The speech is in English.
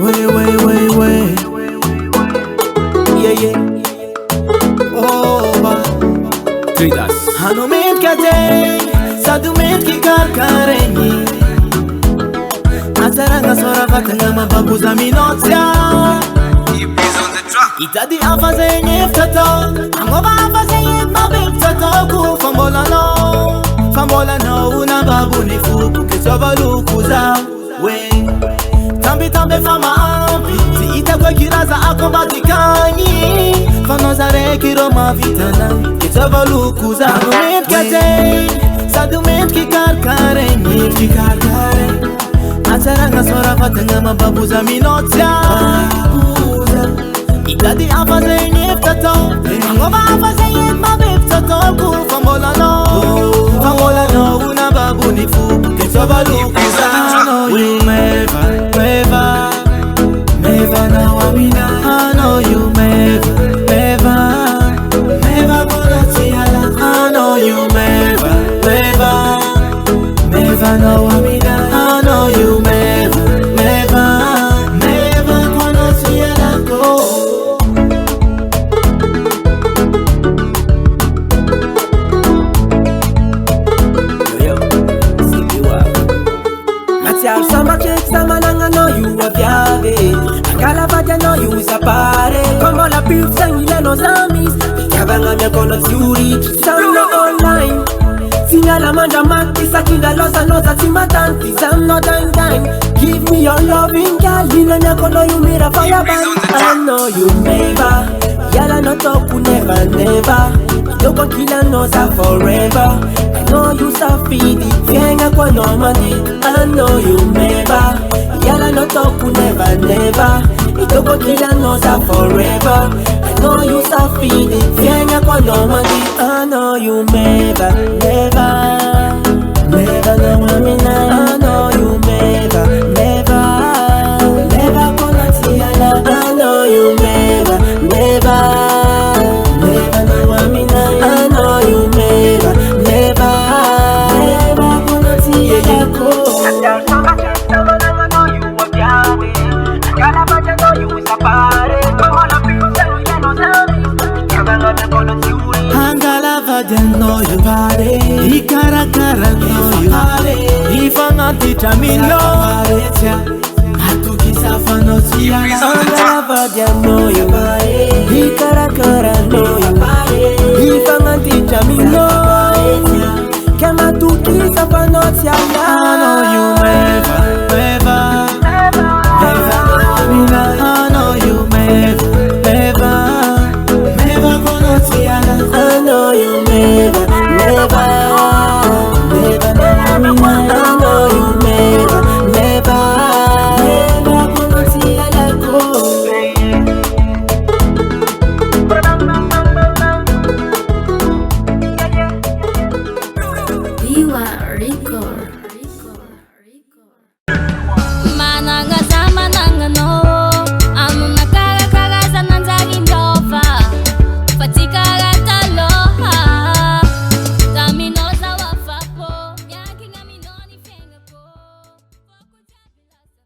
way. Yeah. Oh, treat us. Hanumet kate, sadumet ki karkareni. Azaranga sora vatanga mababu za minotya. Itadi afaze nyeftato, angoba afaze nyeftato ku fambola no una babu ni fuku kesoba lukuza we. Tambi fama ampi, ti itakwe kiraza akomba tikanyi. Fanozare kiroma vitana, kesoba lukuza. Hanumet kate, sadumet ki karkareni. Azaranga sora vatanga mababu za minotya. Itadi afaze nyeftato, angoba afaze nyeftato ku fambola no una babu ni fuku kesoba lukuza. We never now I know you never gonna see I know you never now I know you never gonna see I go. Sama cake, sama nanga no you a viave. Calavaggia no you is a pare. Como la pizza ile nos amis. Cavanga mia con los yuri. Sono online. Sina la manja mati sakinda losa nosa timatanti. Sam no dang. Give me your loving girl. Lina mia con no you mira fire band. I know you never. Yala no talk never. No go kill nos a forever. I know you safidi. Fienga kwa no mandi. I know you never. Yala no talk never. Ito go kill nos a forever. I know you safidi. Fienga kwa no mandi. I know you never know I mean I know you never gonna see yala. I know you never know I mean I know you never gonna see yala go. Angalavaggia no you pare, Ikarakara no you pare, Ifanga titamino, Atuki safano sia. Angalavaggia no you pare, Ikarakara no you pare, Ifanga titamino, Kama tuki safano sia.